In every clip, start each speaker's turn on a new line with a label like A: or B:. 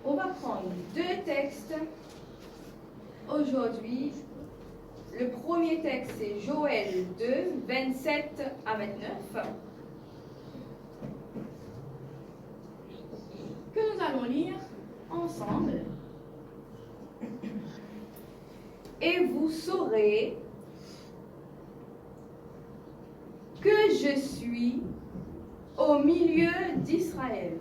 A: On va prendre deux textes aujourd'hui. Le premier texte, c'est Joël 2, 27 à 29, que nous allons lire ensemble. Et vous saurez que je suis au milieu d'Israël,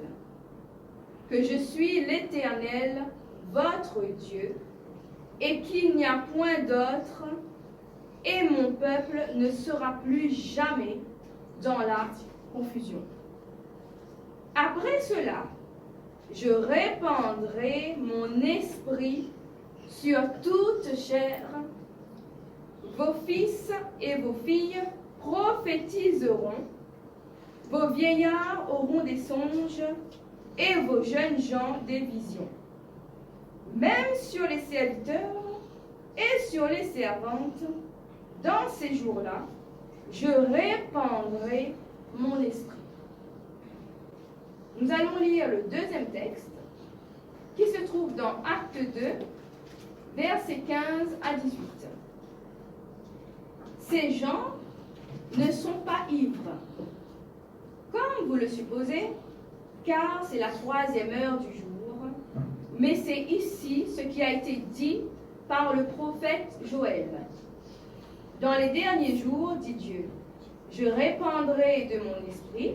A: que je suis l'Éternel, votre Dieu, et qu'il n'y a point d'autre, et mon peuple ne sera plus jamais dans la confusion. Après cela, je répandrai mon esprit sur toute chair. Vos fils et vos filles prophétiseront, vos vieillards auront des songes, et vos jeunes gens des visions. Même sur les serviteurs et sur les servantes, dans ces jours-là, je répandrai mon esprit. Nous allons lire le deuxième texte, qui se trouve dans Acte 2, versets 15 à 18. Ces gens ne sont pas ivres, comme vous le supposez, car c'est la 3e heure du jour, mais c'est ici ce qui a été dit par le prophète Joël. Dans les derniers jours, dit Dieu, je répandrai de mon esprit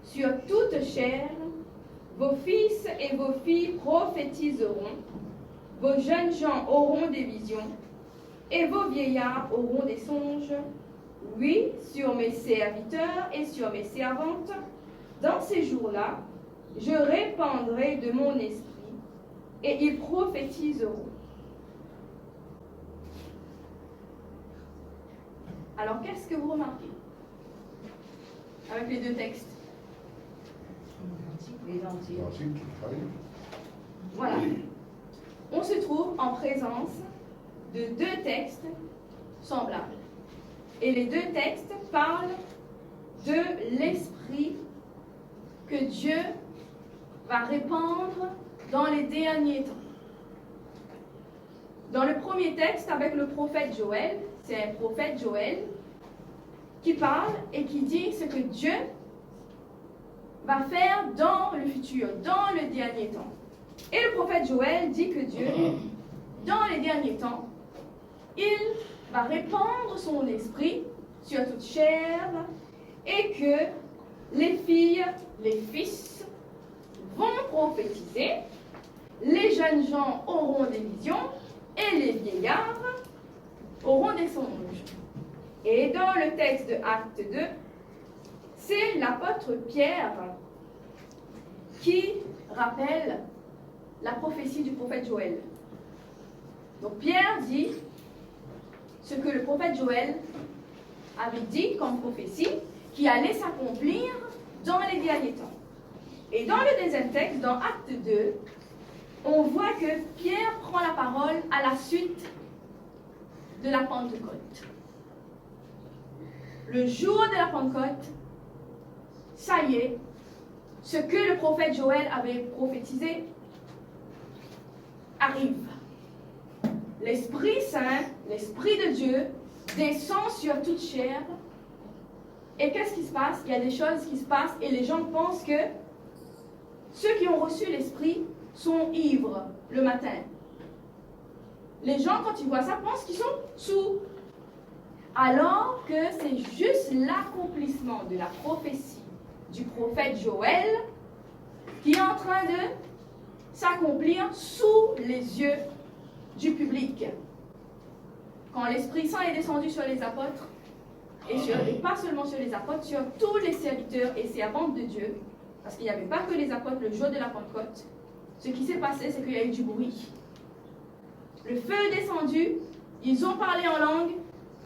A: sur toute chair, vos fils et vos filles prophétiseront, vos jeunes gens auront des visions, et vos vieillards auront des songes. Oui, sur mes serviteurs et sur mes servantes, dans ces jours-là, je répandrai de mon esprit, et ils prophétiseront. Alors, qu'est-ce que vous remarquez avec les deux textes?
B: Identique.
A: Voilà. On se trouve en présence de deux textes semblables. Et les deux textes parlent de l'esprit que Dieu va répandre dans les derniers temps. Dans le premier texte, avec le prophète Joël, c'est un prophète Joël qui parle et qui dit ce que Dieu va faire dans le futur, dans le dernier temps. Et le prophète Joël dit que Dieu, dans les derniers temps, il va répandre son esprit sur toute chair et que les filles, les fils vont prophétiser, les jeunes gens auront des visions et les vieillards auront des songes. Et dans le texte de Acte 2, c'est l'apôtre Pierre qui rappelle la prophétie du prophète Joël. Donc Pierre dit ce que le prophète Joël avait dit comme prophétie qui allait s'accomplir dans les derniers temps. Et dans le deuxième texte, dans Acte 2, on voit que Pierre prend la parole à la suite de la Pentecôte. Le jour de la Pentecôte, ça y est, ce que le prophète Joël avait prophétisé arrive. L'Esprit Saint, l'Esprit de Dieu, descend sur toute chair. Et qu'est-ce qui se passe? Il y a des choses qui se passent et les gens pensent que ceux qui ont reçu l'Esprit sont ivres le matin. Les gens, quand ils voient ça, pensent qu'ils sont sous. Alors que c'est juste l'accomplissement de la prophétie du prophète Joël qui est en train de s'accomplir sous les yeux du public. Quand l'Esprit Saint est descendu sur les apôtres, et pas seulement sur les apôtres, sur tous les serviteurs et servantes de Dieu, parce qu'il n'y avait pas que les apôtres le jour de la Pentecôte, ce qui s'est passé, c'est qu'il y a eu du bruit. Le feu est descendu, ils ont parlé en langue,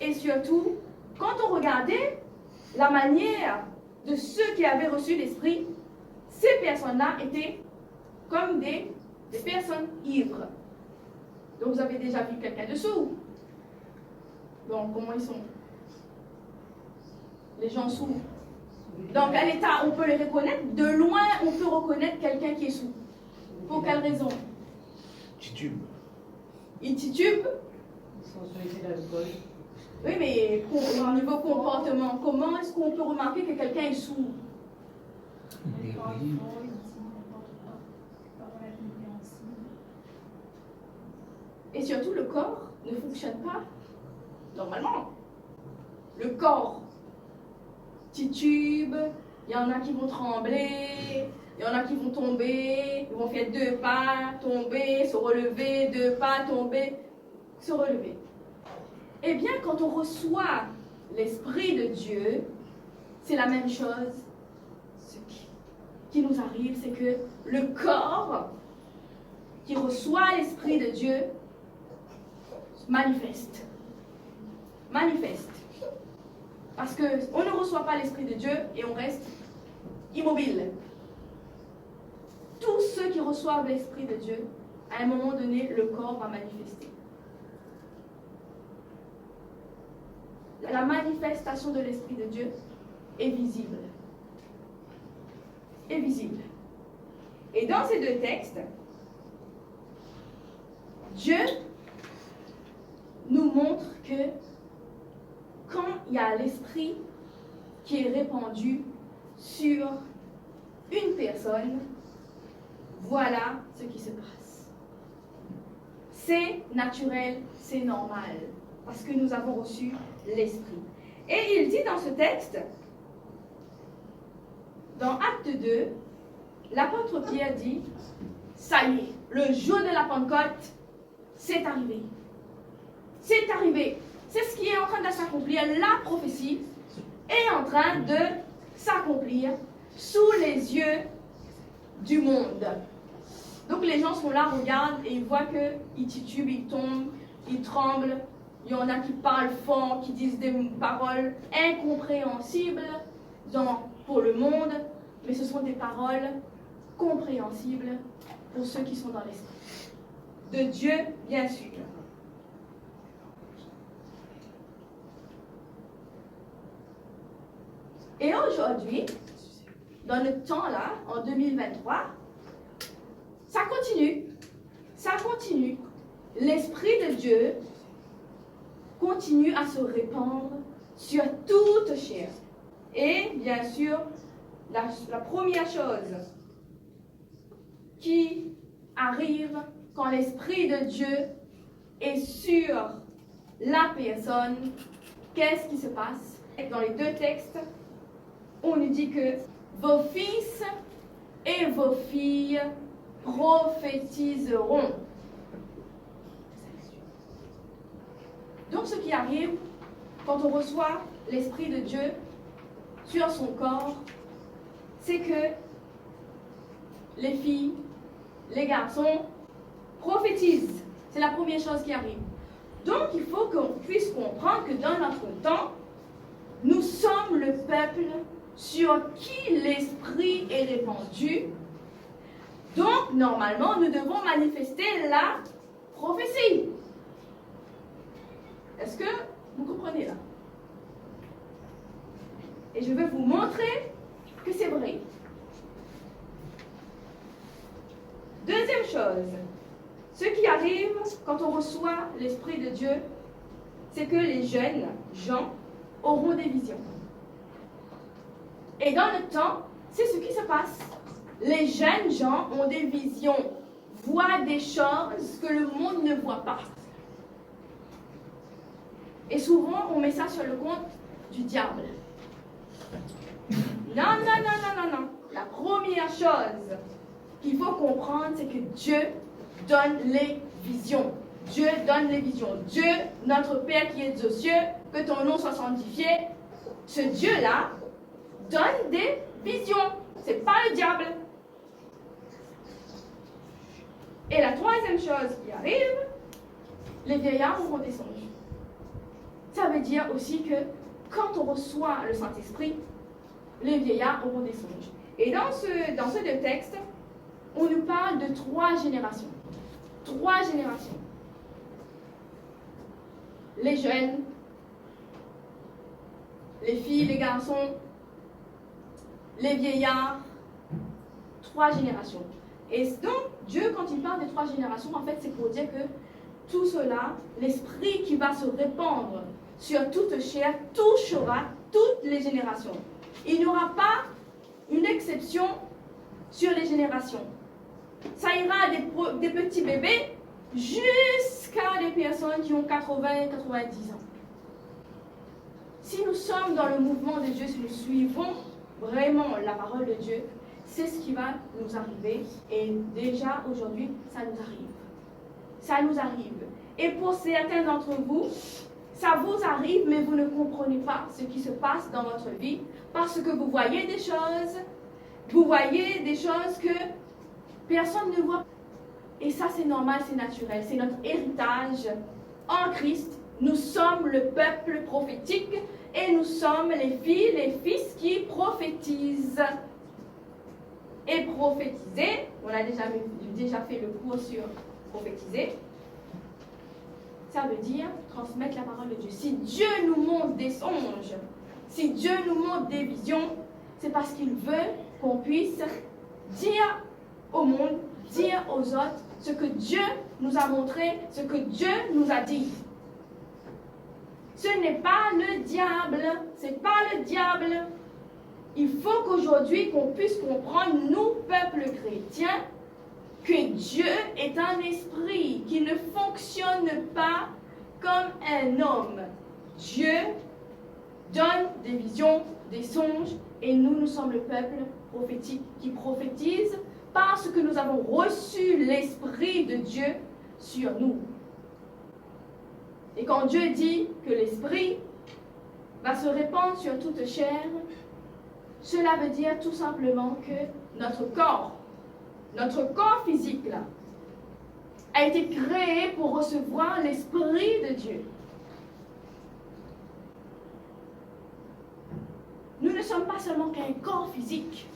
A: et surtout, quand on regardait la manière de ceux qui avaient reçu l'Esprit, ces personnes-là étaient comme des personnes ivres. Donc vous avez déjà vu quelqu'un de sourd. Donc comment ils sont? Les gens sourds. Donc à l'état, on peut les reconnaître. De loin, on peut reconnaître quelqu'un qui est sourd. Pour quelle raison?
B: Titube.
A: Il titube?
C: Sensualité d'alcool.
A: Oui, mais au niveau comportement, comment est-ce qu'on peut remarquer que quelqu'un est sourd? Et surtout, le corps ne fonctionne pas normalement. Le corps titube, il y en a qui vont trembler, il y en a qui vont tomber, ils vont faire 2 pas, tomber, se relever, 2 pas, tomber, se relever. Eh bien, quand on reçoit l'Esprit de Dieu, c'est la même chose. Ce qui nous arrive, c'est que le corps qui reçoit l'Esprit de Dieu manifeste. Manifeste. Parce qu'on ne reçoit pas l'Esprit de Dieu et on reste immobile. Tous ceux qui reçoivent l'Esprit de Dieu, à un moment donné, le corps va manifester. La manifestation de l'Esprit de Dieu est visible. Est visible. Et dans ces 2 textes, Dieu nous montre que quand il y a l'Esprit qui est répandu sur une personne, voilà ce qui se passe. C'est naturel, c'est normal, parce que nous avons reçu l'Esprit. Et il dit dans ce texte, dans Acte 2, l'apôtre Pierre dit, ça y est, le jour de la Pentecôte, c'est arrivé. C'est arrivé. C'est ce qui est en train de s'accomplir. La prophétie est en train de s'accomplir sous les yeux du monde. Donc les gens sont là, regardent et ils voient qu'ils titubent, ils tombent, ils tremblent. Il y en a qui parlent fort, qui disent des paroles incompréhensibles pour le monde, mais ce sont des paroles compréhensibles pour ceux qui sont dans l'esprit. De Dieu, bien sûr. Et aujourd'hui, dans notre temps-là, en 2023, ça continue. Ça continue. L'Esprit de Dieu continue à se répandre sur toute chair. Et bien sûr, la première chose qui arrive quand l'Esprit de Dieu est sur la personne, qu'est-ce qui se passe? Dans les 2 textes, on nous dit que vos fils et vos filles prophétiseront. Donc ce qui arrive quand on reçoit l'Esprit de Dieu sur son corps, c'est que les filles, les garçons prophétisent. C'est la première chose qui arrive. Donc il faut qu'on puisse comprendre que dans notre temps, nous sommes le peuple sur qui l'Esprit est répandu. Donc, normalement, nous devons manifester la prophétie. Est-ce que vous comprenez là? Et je vais vous montrer que c'est vrai. Deuxième chose, ce qui arrive quand on reçoit l'Esprit de Dieu, c'est que les jeunes gens auront des visions. Et dans notre temps, c'est ce qui se passe. Les jeunes gens ont des visions, voient des choses que le monde ne voit pas. Et souvent, on met ça sur le compte du diable. Non, non, non, non, non, non. La première chose qu'il faut comprendre, c'est que Dieu donne les visions. Dieu donne les visions. Dieu, notre Père qui est aux cieux, que ton nom soit sanctifié. Ce Dieu-là donne des visions. C'est pas le diable. Et la troisième chose qui arrive, les vieillards auront des songes. Ça veut dire aussi que quand on reçoit le Saint-Esprit, les vieillards auront des songes. Et dans ce 2 textes, on nous parle de 3 générations. 3 générations. Les jeunes, les filles, les garçons, les vieillards. 3 générations. Et donc, Dieu, quand il parle des 3 générations, en fait, c'est pour dire que tout cela, l'esprit qui va se répandre sur toute chair, touchera toutes les générations. Il n'y aura pas une exception sur les générations. Ça ira des petits bébés jusqu'à des personnes qui ont 80 et 90 ans. Si nous sommes dans le mouvement de Dieu, si nous suivons vraiment la parole de Dieu, c'est ce qui va nous arriver. Et déjà aujourd'hui, ça nous arrive. Ça nous arrive. Et pour certains d'entre vous, ça vous arrive, mais vous ne comprenez pas ce qui se passe dans votre vie parce que vous voyez des choses que personne ne voit. Et ça, c'est normal, c'est naturel. C'est notre héritage en Christ. Nous sommes le peuple prophétique et nous sommes les filles, les fils qui prophétisent. Et prophétiser, on a déjà fait le cours sur prophétiser, ça veut dire transmettre la parole de Dieu. Si Dieu nous montre des songes, si Dieu nous montre des visions, c'est parce qu'il veut qu'on puisse dire au monde, dire aux autres ce que Dieu nous a montré, ce que Dieu nous a dit. Ce n'est pas le diable, c'est pas le diable. Il faut qu'aujourd'hui qu'on puisse comprendre, nous, peuple chrétien, que Dieu est un esprit qui ne fonctionne pas comme un homme. Dieu donne des visions, des songes, et nous sommes le peuple prophétique qui prophétise parce que nous avons reçu l'Esprit de Dieu sur nous. Et quand Dieu dit que l'Esprit va se répandre sur toute chair, cela veut dire tout simplement que notre corps physique là, a été créé pour recevoir l'Esprit de Dieu. Nous ne sommes pas seulement qu'un corps physique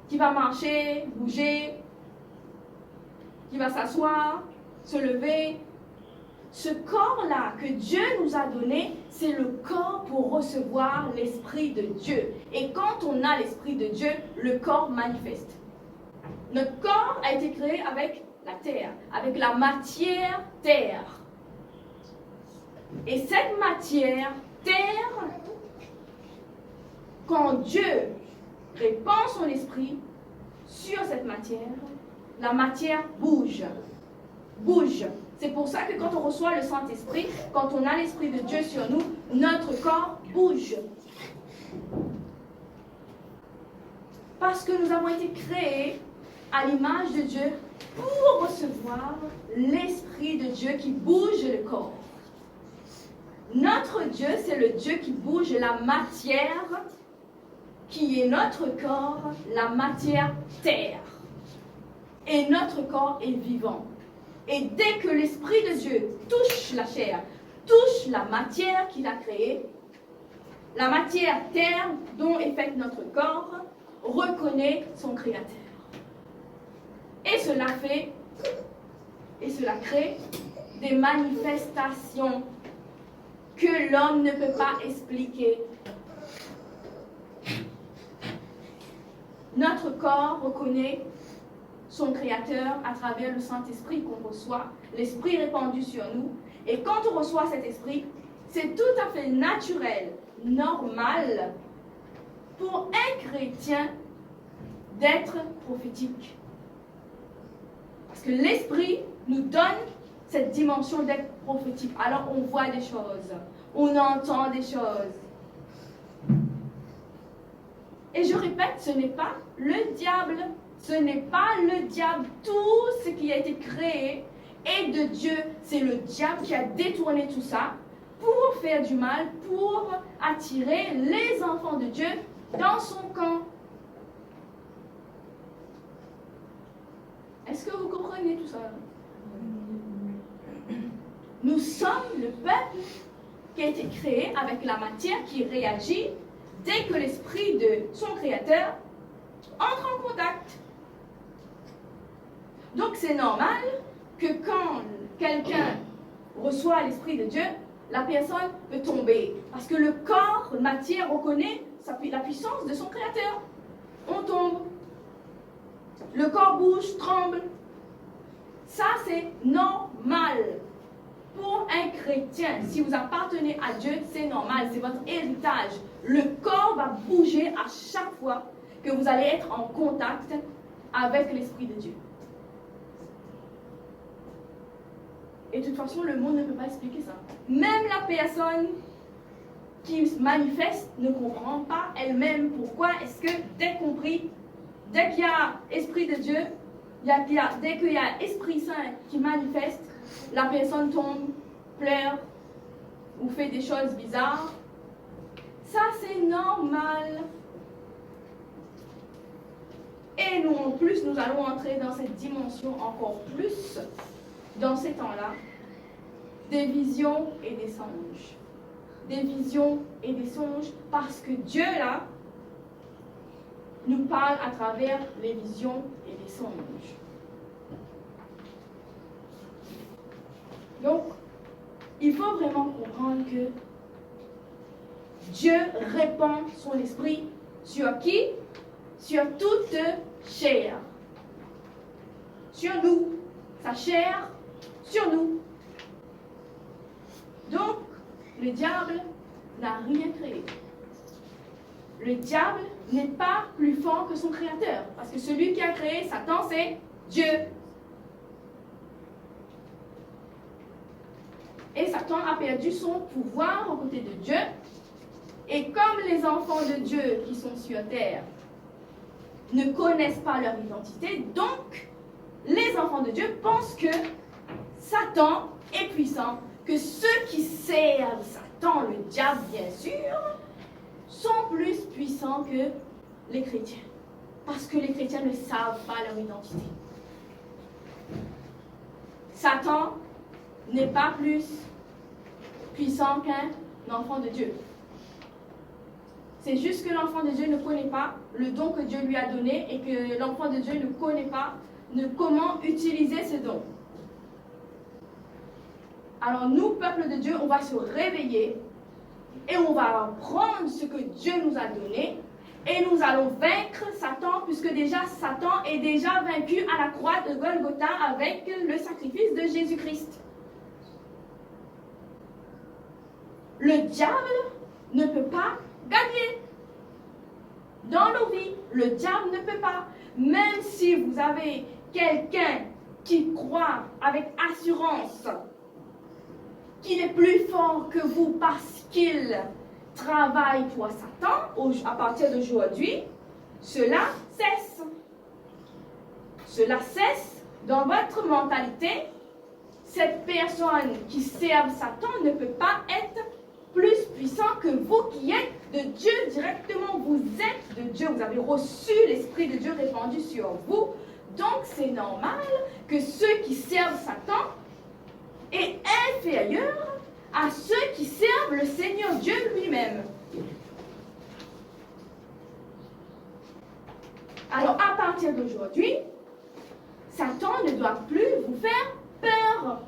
A: qui va marcher, bouger, qui va s'asseoir, se lever. Ce corps-là que Dieu nous a donné, c'est le corps pour recevoir l'Esprit de Dieu. Et quand on a l'Esprit de Dieu, le corps manifeste. Notre corps a été créé avec la terre, avec la matière terre. Et cette matière terre, quand Dieu répand son esprit sur cette matière, la matière bouge. Bouge. C'est pour ça que quand on reçoit le Saint-Esprit, quand on a l'Esprit de Dieu sur nous, notre corps bouge. Parce que nous avons été créés à l'image de Dieu pour recevoir l'Esprit de Dieu qui bouge le corps. Notre Dieu, c'est le Dieu qui bouge la matière, qui est notre corps, la matière terre. Et notre corps est vivant. Et dès que l'Esprit de Dieu touche la chair, touche la matière qu'il a créée, la matière terre dont est fait notre corps reconnaît son Créateur. Et cela crée des manifestations que l'homme ne peut pas expliquer. Notre corps reconnaît son Créateur à travers le Saint-Esprit qu'on reçoit, l'Esprit répandu sur nous. Et quand on reçoit cet Esprit, c'est tout à fait naturel, normal pour un chrétien d'être prophétique. Parce que l'Esprit nous donne cette dimension d'être prophétique. Alors on voit des choses, on entend des choses. Et je répète, ce n'est pas le diable. Ce n'est pas le diable. Tout ce qui a été créé est de Dieu. C'est le diable qui a détourné tout ça pour faire du mal, pour attirer les enfants de Dieu dans son camp. Est-ce que vous comprenez tout ça? Nous sommes le peuple qui a été créé avec la matière qui réagit dès que l'esprit de son Créateur entre en contact. Donc c'est normal que quand quelqu'un reçoit l'Esprit de Dieu, la personne peut tomber. Parce que le corps, la matière, reconnaît la puissance de son Créateur. On tombe. Le corps bouge, tremble. Ça, c'est normal. Pour un chrétien, si vous appartenez à Dieu, c'est normal, c'est votre héritage. Le corps va bouger à chaque fois que vous allez être en contact avec l'Esprit de Dieu. Et de toute façon, le monde ne peut pas expliquer ça. Même la personne qui se manifeste ne comprend pas elle-même pourquoi est-ce que, dès qu'il y a Esprit de Dieu, dès qu'il y a Esprit Saint qui manifeste, la personne tombe, pleure ou fait des choses bizarres. Ça, c'est normal. Et nous, en plus, nous allons entrer dans cette dimension encore plus, dans ces temps-là, des visions et des songes. Des visions et des songes, parce que Dieu, là, nous parle à travers les visions et les songes. Donc, il faut vraiment comprendre que Dieu répand son esprit sur qui? Sur toute chair. Sur nous. Sa chair, sur nous. Donc, le diable n'a rien créé. Le diable n'est pas plus fort que son créateur. Parce que celui qui a créé Satan, c'est Dieu. Et Satan a perdu son pouvoir aux côtés de Dieu. Et comme les enfants de Dieu qui sont sur terre ne connaissent pas leur identité, donc les enfants de Dieu pensent que Satan est puissant, que ceux qui servent Satan, le diable bien sûr, sont plus puissants que les chrétiens. Parce que les chrétiens ne savent pas leur identité. Satan n'est pas plus puissant qu'un enfant de Dieu. C'est juste que l'enfant de Dieu ne connaît pas le don que Dieu lui a donné et que l'enfant de Dieu ne connaît pas comment utiliser ce don. Alors nous, peuple de Dieu, on va se réveiller et on va prendre ce que Dieu nous a donné et nous allons vaincre Satan, puisque déjà Satan est déjà vaincu à la croix de Golgotha avec le sacrifice de Jésus-Christ. Le diable ne peut pas gagner. Dans nos vies, le diable ne peut pas. Même si vous avez quelqu'un qui croit avec assurance qu'il est plus fort que vous parce qu'il travaille pour Satan, à partir d'aujourd'hui, cela cesse. Cela cesse dans votre mentalité. Cette personne qui sert Satan ne peut pas être plus puissant que vous qui êtes de Dieu directement. Vous êtes de Dieu, vous avez reçu l'Esprit de Dieu répandu sur vous. Donc c'est normal que ceux qui servent Satan est inférieur à ceux qui servent le Seigneur Dieu lui-même. Alors, à partir d'aujourd'hui, Satan ne doit plus vous faire peur.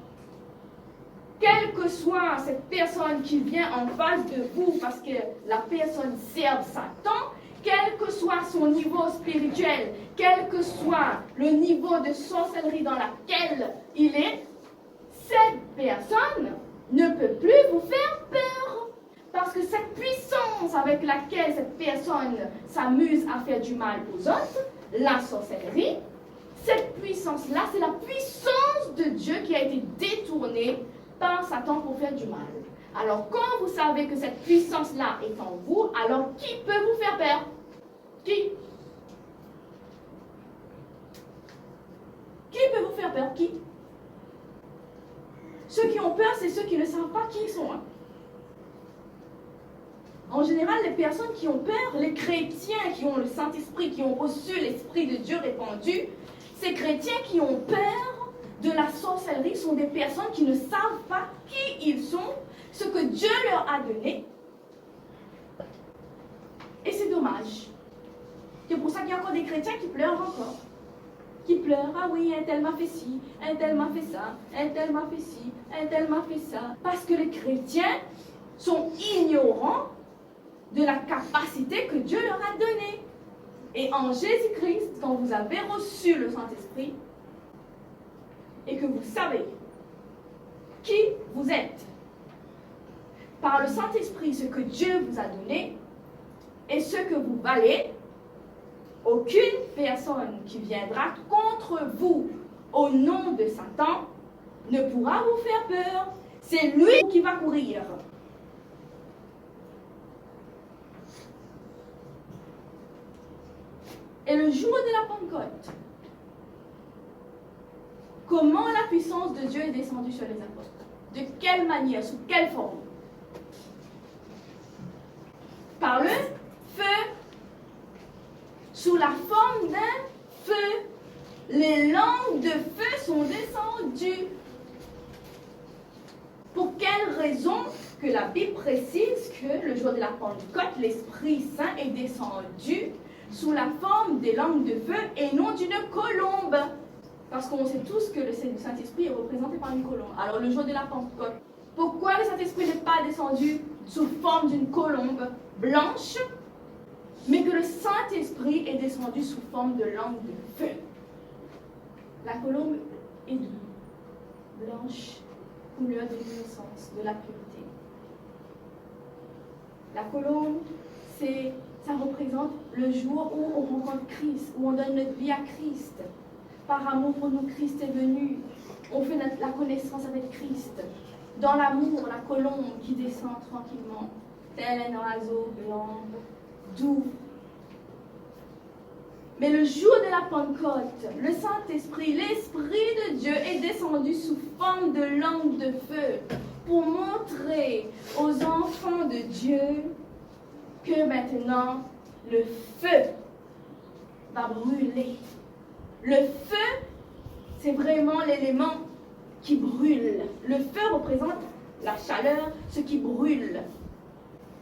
A: Quelle que soit cette personne qui vient en face de vous, parce que la personne sert Satan, quel que soit son niveau spirituel, quel que soit le niveau de sorcellerie dans laquelle il est, cette personne ne peut plus vous faire peur. Parce que cette puissance avec laquelle cette personne s'amuse à faire du mal aux autres, la sorcellerie, cette puissance-là, c'est la puissance de Dieu qui a été détournée par Satan pour faire du mal. Alors, quand vous savez que cette puissance-là est en vous, alors qui peut vous faire peur? Qui? Qui peut vous faire peur? Qui? Ceux qui ont peur, c'est ceux qui ne savent pas qui ils sont. Hein? En général, les personnes qui ont peur, les chrétiens qui ont le Saint-Esprit, qui ont reçu l'Esprit de Dieu répandu, ces chrétiens qui ont peur de la sorcellerie sont des personnes qui ne savent pas qui ils sont, ce que Dieu leur a donné. Et c'est dommage. C'est pour ça qu'il y a encore des chrétiens qui pleurent encore. Qui pleurent, ah oui, un tel m'a fait ci, un tel m'a fait ça, un tel m'a fait ci, un tel m'a fait ça. Parce que les chrétiens sont ignorants de la capacité que Dieu leur a donnée. Et en Jésus-Christ, quand vous avez reçu le Saint-Esprit, et que vous savez qui vous êtes, par le Saint-Esprit, ce que Dieu vous a donné, et ce que vous valez, aucune personne qui viendra contre vous au nom de Satan ne pourra vous faire peur. C'est lui qui va courir. Et le jour de la Pentecôte, comment la puissance de Dieu est descendue sur les apôtres? De quelle manière? Sous quelle forme? Par le feu. Sous la forme d'un feu. Les langues de feu sont descendues. Pour quelle raison? Que la Bible précise que le jour de la Pentecôte, l'Esprit Saint est descendu sous la forme des langues de feu et non d'une colombe. Parce qu'on sait tous que le Saint-Esprit est représenté par une colombe. Alors le jour de la Pentecôte, pourquoi le Saint-Esprit n'est pas descendu sous forme d'une colombe blanche, mais que le Saint-Esprit est descendu sous forme de langue de feu? La colombe est blanche, couleur de l'innocence, de la pureté. La colombe, ça représente le jour où on rencontre Christ, où on donne notre vie à Christ. Par amour pour nous, Christ est venu. On fait la connaissance avec Christ. Dans l'amour, la colombe qui descend tranquillement, tel un oiseau blanc, doux. Mais le jour de la Pentecôte, le Saint-Esprit, l'Esprit de Dieu est descendu sous forme de langue de feu pour montrer aux enfants de Dieu que maintenant le feu va brûler. Le feu, c'est vraiment l'élément qui brûle. Le feu représente la chaleur, ce qui brûle.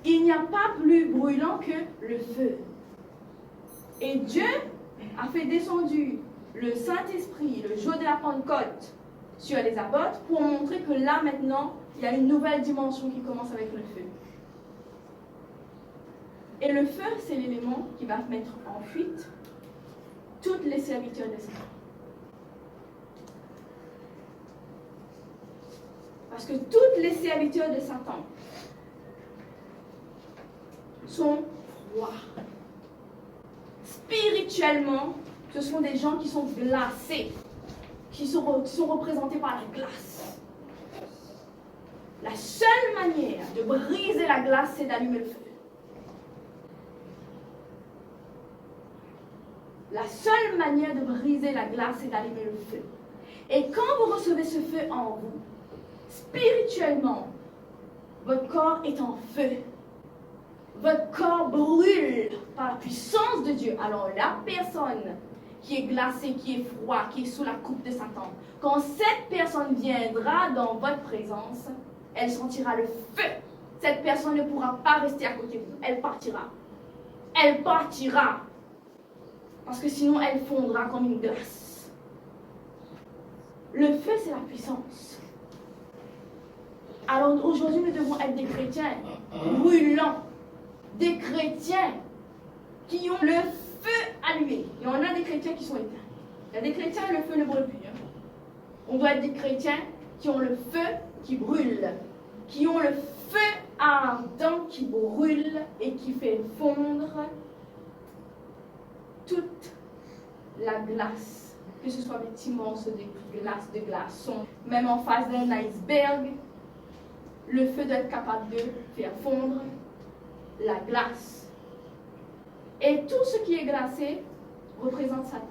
A: Il n'y a pas plus brûlant que le feu. Et Dieu a fait descendre le Saint-Esprit le jour de la Pentecôte sur les apôtres pour montrer que là maintenant, il y a une nouvelle dimension qui commence avec le feu. Et le feu, c'est l'élément qui va mettre en fuite toutes les servitures de Satan. Parce que toutes les servitures de Satan sont froids. Spirituellement, ce sont des gens qui sont glacés, qui sont représentés par la glace. La seule manière de briser la glace, c'est d'allumer le feu. La seule manière de briser la glace, c'est d'allumer le feu. Et quand vous recevez ce feu en vous, spirituellement, votre corps est en feu. Votre corps brûle par la puissance de Dieu. Alors la personne qui est glacée, qui est froide, qui est sous la coupe de Satan, quand cette personne viendra dans votre présence, elle sentira le feu. Cette personne ne pourra pas rester à côté de vous. Elle partira. Elle partira. Parce que sinon, elle fondra comme une glace. Le feu, c'est la puissance. Alors aujourd'hui, nous devons être des chrétiens brûlants. Des chrétiens qui ont le feu allumé. Et on a des chrétiens qui sont éteints. Il y a des chrétiens, le feu ne brûle plus. On doit être des chrétiens qui ont le feu qui brûle. Qui ont le feu ardent qui brûle et qui fait fondre toute la glace, que ce soit des petits morceaux de glaçons, même en face d'un iceberg, le feu doit être capable de faire fondre la glace. Et tout ce qui est glacé représente Satan.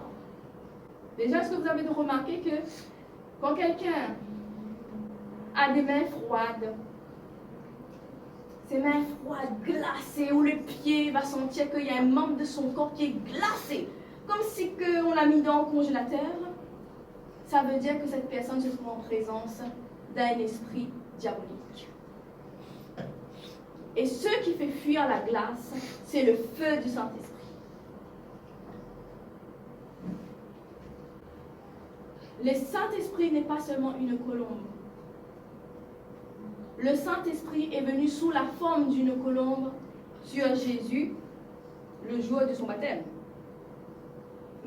A: Déjà, est-ce que vous avez remarqué que quand quelqu'un a des mains froides, ses mains froides, glacées, où le pied va sentir qu'il y a un membre de son corps qui est glacé, comme si on l'a mis dans le congélateur, ça veut dire que cette personne se trouve en présence d'un esprit diabolique. Et ce qui fait fuir la glace, c'est le feu du Saint-Esprit. Le Saint-Esprit n'est pas seulement une colombe. Le Saint-Esprit est venu sous la forme d'une colombe sur Jésus le jour de son baptême.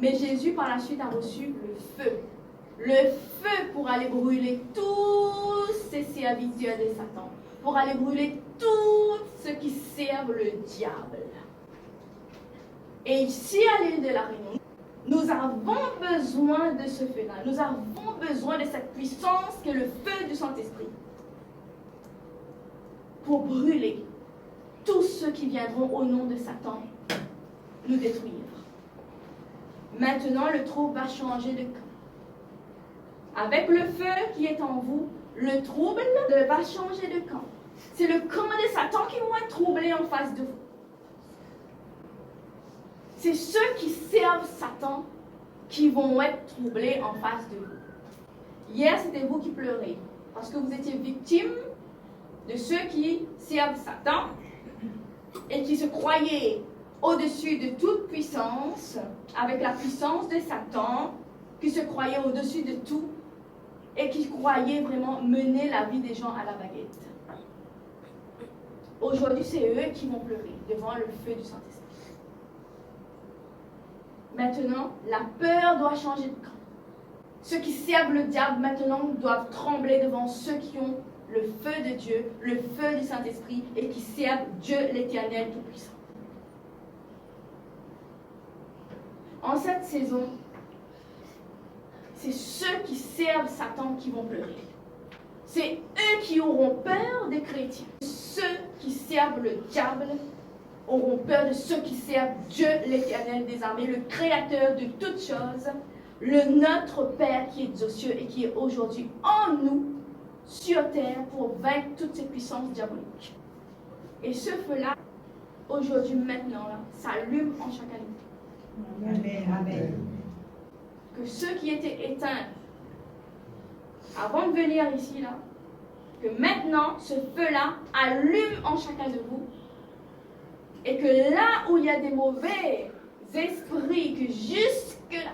A: Mais Jésus, par la suite, a reçu le feu. Le feu pour aller brûler tous ces serviteurs de Satan. Pour aller brûler tous ceux qui servent le diable. Et ici, à l'île de la Réunion, nous avons besoin de ce feu-là. Nous avons besoin de cette puissance que le feu du Saint-Esprit. Pour brûler tous ceux qui viendront au nom de Satan nous détruire. Maintenant, le trouble va changer de camp. Avec le feu qui est en vous, le trouble va changer de camp. C'est le camp de Satan qui va être troublé en face de vous. C'est ceux qui servent Satan qui vont être troublés en face de vous. Hier, c'était vous qui pleurez parce que vous étiez victime de ceux qui servent Satan et qui se croyaient au-dessus de toute puissance, avec la puissance de Satan, qui se croyaient au-dessus de tout et qui croyaient vraiment mener la vie des gens à la baguette. Aujourd'hui, c'est eux qui vont pleurer devant le feu du Saint-Esprit. Maintenant, la peur doit changer de camp. Ceux qui servent le diable maintenant doivent trembler devant ceux qui ont le feu de Dieu, le feu du Saint-Esprit et qui servent Dieu l'Éternel Tout-Puissant. En cette saison, c'est ceux qui servent Satan qui vont pleurer. C'est eux qui auront peur des chrétiens. Ceux qui servent le diable auront peur de ceux qui servent Dieu l'Éternel des armées, le Créateur de toutes choses, le notre Père qui est aux cieux et qui est aujourd'hui en nous, sur terre, pour vaincre toutes ces puissances diaboliques. Et ce feu-là, aujourd'hui, maintenant, là, s'allume en chacun de nous.
C: Amen. Amen.
A: Que ceux qui étaient éteints avant de venir ici, là, que maintenant, ce feu-là allume en chacun de vous. Et que là où il y a des mauvais esprits, que jusque-là,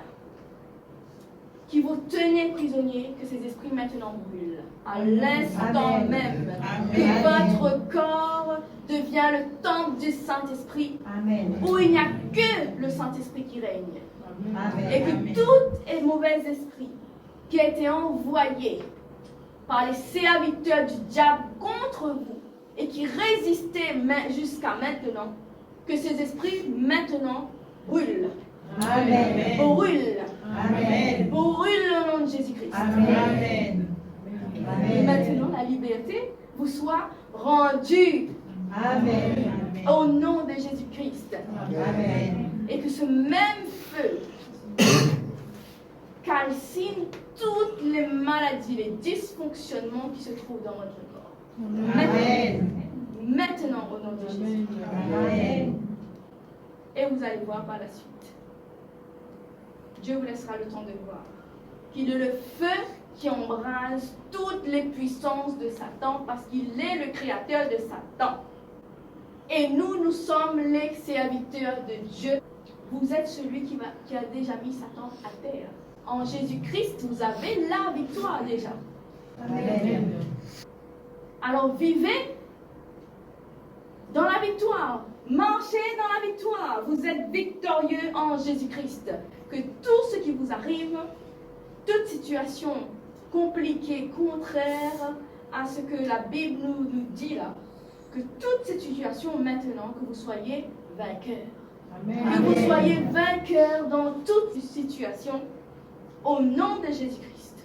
A: qui vous tenaient prisonniers, que ces esprits maintenant brûlent. À l'instant même. Que votre corps devient le temple du Saint-Esprit.
C: Amen.
A: Où il n'y a que le Saint-Esprit qui règne.
C: Amen.
A: Et que tous les mauvais esprits qui ont été envoyés par les serviteurs du diable contre vous et qui résistaient jusqu'à maintenant, que ces esprits maintenant brûlent.
C: Amen.
A: Brûlent.
C: Amen.
A: Brûlent au nom de Jésus-Christ.
C: Amen.
A: Et maintenant, la liberté vous soit rendue
C: Amen.
A: au nom de Jésus-Christ.
C: Amen.
A: Et que ce même feu calcine toutes les maladies, les dysfonctionnements qui se trouvent dans votre corps.
C: Amen.
A: Maintenant, au nom de Jésus.
C: Amen.
A: Et vous allez voir par la suite. Dieu vous laissera le temps de voir qu'il est le feu qui embrase toutes les puissances de Satan parce qu'il est le créateur de Satan. Et nous sommes les serviteurs de Dieu. Vous êtes celui qui a déjà mis Satan à terre. En Jésus-Christ, vous avez la victoire déjà.
C: Amen.
A: Alors vivez dans la victoire. Marchez dans la victoire. Vous êtes victorieux en Jésus-Christ. Que tout ce qui vous arrive, toute situation compliquée, contraire à ce que la Bible nous dit là, que toute cette situation maintenant, que vous soyez vainqueurs.
C: Amen.
A: Que vous soyez vainqueurs dans toute situation au nom de Jésus-Christ.